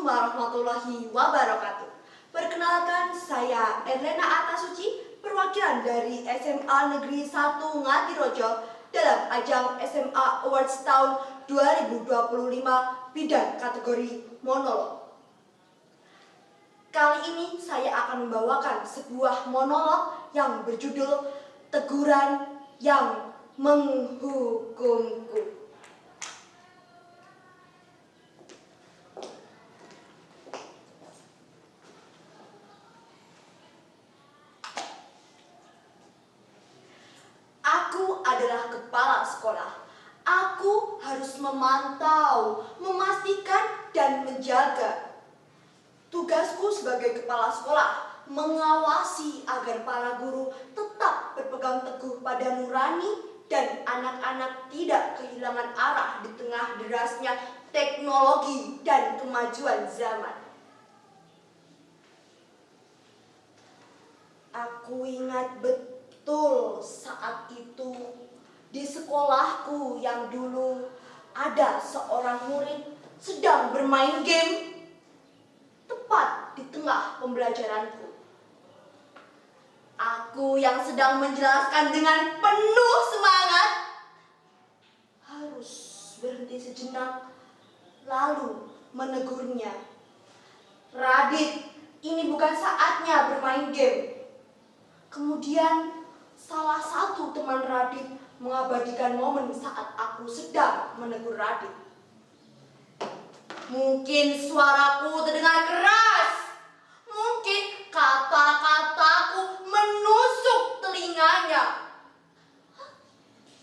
warahmatullahi wabarakatuh. Perkenalkan, saya Erlena Atasuci, perwakilan dari SMA Negeri 1 Ngatirojo dalam ajang SMA Awards tahun 2025 bidang kategori monolog. Kali ini saya akan membawakan sebuah monolog yang berjudul Teguran yang Menghukumku. Aku adalah kepala sekolah. Aku harus memantau, memastikan, dan menjaga. Tugasku sebagai kepala sekolah mengawasi agar para guru tetap berpegang teguh pada nurani dan anak-anak tidak kehilangan arah di tengah derasnya teknologi dan kemajuan zaman. Aku ingat betul saat itu di sekolahku yang dulu ada seorang murid sedang bermain game tepat di tengah pembelajaranku. Aku yang sedang menjelaskan dengan penuh semangat harus berhenti sejenak lalu menegurnya. "Radit, ini bukan saatnya bermain game." Kemudian salah satu teman Radit mengabadikan momen saat aku sedang menegur Radit. Mungkin suaraku terdengar keras. Mungkin kata-kataku menusuk telinganya.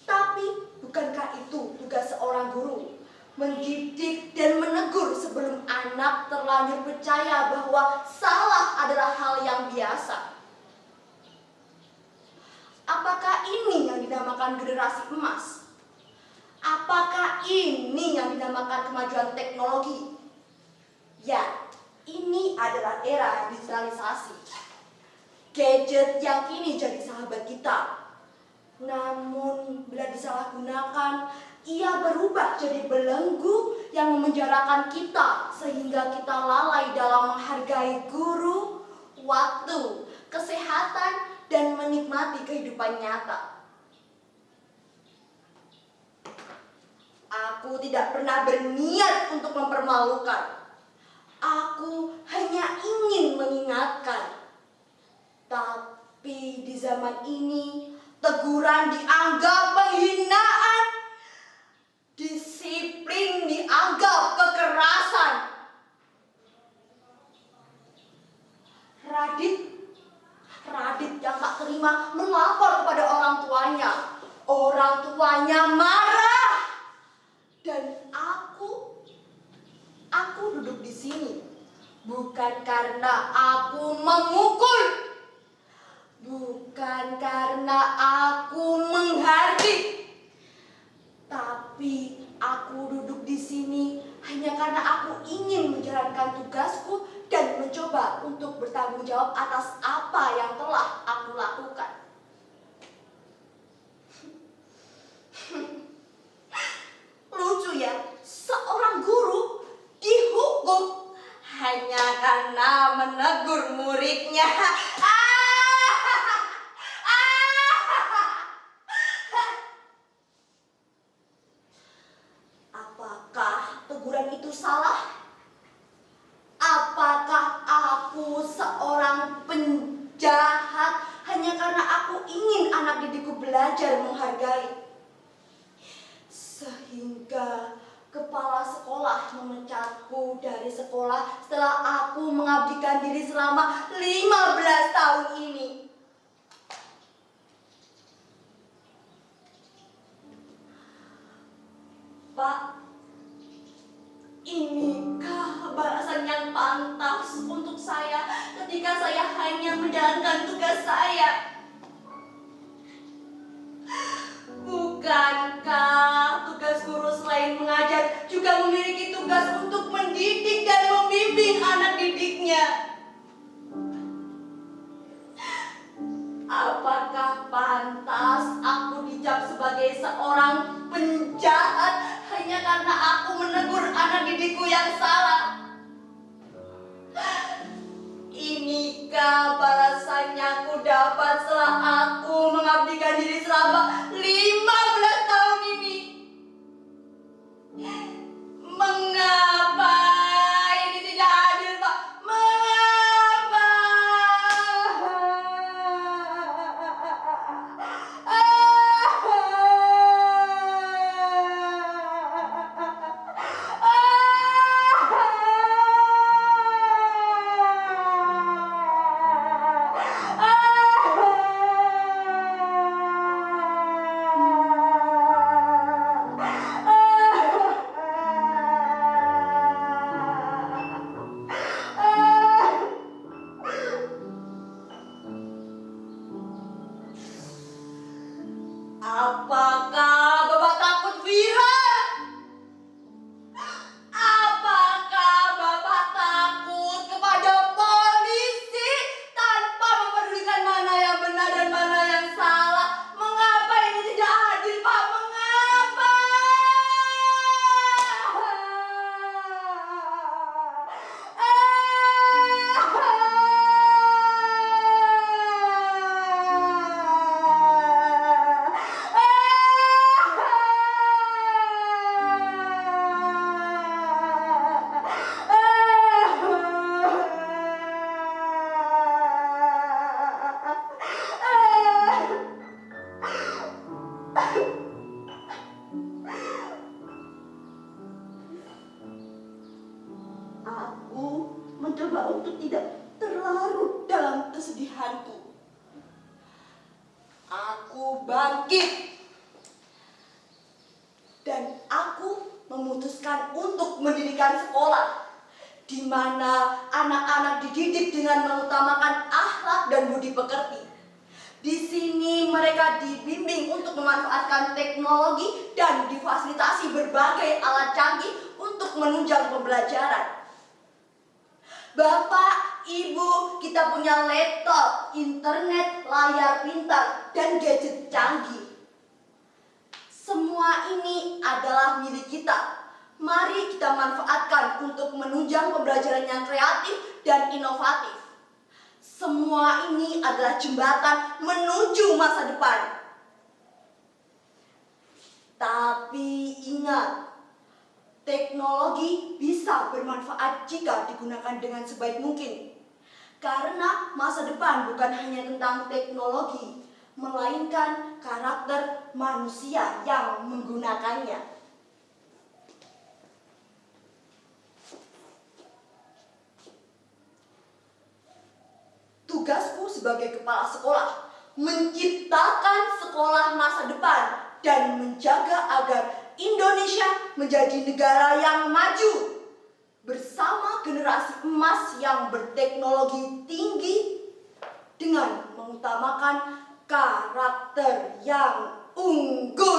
Tapi bukankah itu tugas seorang guru? Mendidik dan menegur sebelum anak terlanjur percaya bahwa salah adalah hal yang biasa. Apakah ini yang dinamakan generasi emas? Apakah ini yang dinamakan kemajuan teknologi? Ya, ini adalah era digitalisasi. Gadget yang kini jadi sahabat kita. Namun, bila disalahgunakan, ia berubah jadi belenggu yang memenjarakan kita sehingga kita lalai dalam menghargai guru, waktu, kesehatan, dan menikmati kehidupan nyata. Aku tidak pernah berniat untuk mempermalukan. Aku hanya ingin mengingatkan. Tapi di zaman ini, teguran dianggap penghinaan. Disiplin dianggap kekerasan. Radit yang tak terima melapor kepada orang tuanya. Orang tuanya marah. Dan aku duduk di sini bukan karena aku memukul, bukan karena aku menghardik, tapi aku duduk di sini hanya karena aku ingin menjalankan tugasku dan mencoba untuk bertanggung jawab atas apa yang telah aku lakukan. Lucu ya, seorang guru dihukum hanya karena menegur muridnya. Apakah teguran itu salah? Apakah aku seorang penjahat hanya karena aku ingin anak didikku belajar menghargai? Sehingga kepala sekolah memecatku dari sekolah setelah aku mengabdikan diri selama 15 tahun ini. Pak, inikah balasan yang pantas untuk saya ketika saya hanya menjalankan tugas saya? Bukankah tugas guru selain mengajar juga memiliki tugas untuk mendidik dan membimbing anak didiknya? Apakah pantas aku dicap sebagai seorang penjahat hanya karena aku menegur anak didikku yang salah? Jika balasannya ku dapat setelah aku mengabdikan diri selama 15 tahun ini. Mengapa ini tidak adil, Pak? Mengapa? Apakah Bapak takut viral? Apakah Bapak takut kepada polisi tanpa mempedulikan mana yang benar dan mana yang salah? Mengapa ini tidak adil, Pak? Mengapa? Aku mencoba untuk tidak terlarut dalam kesedihanku. Aku bangkit dan aku memutuskan untuk mendirikan sekolah di mana anak-anak dididik dengan mengutamakan akhlak dan budi pekerti. Di sini mereka dibimbing untuk memanfaatkan teknologi dan difasilitasi berbagai alat canggih untuk menunjang pembelajaran. Bapak, Ibu, kita punya laptop, internet, layar pintar, dan gadget canggih. Semua ini adalah milik kita. Mari kita manfaatkan untuk menunjang pembelajaran yang kreatif dan inovatif. Semua ini adalah jembatan menuju masa depan. Tapi ingat, teknologi bisa bermanfaat jika digunakan dengan sebaik mungkin. Karena masa depan bukan hanya tentang teknologi, melainkan karakter manusia yang menggunakannya. Tugasku sebagai kepala sekolah menciptakan sekolah masa depan dan menjaga agar Indonesia menjadi negara yang maju bersama generasi emas yang berteknologi tinggi dengan mengutamakan karakter yang unggul.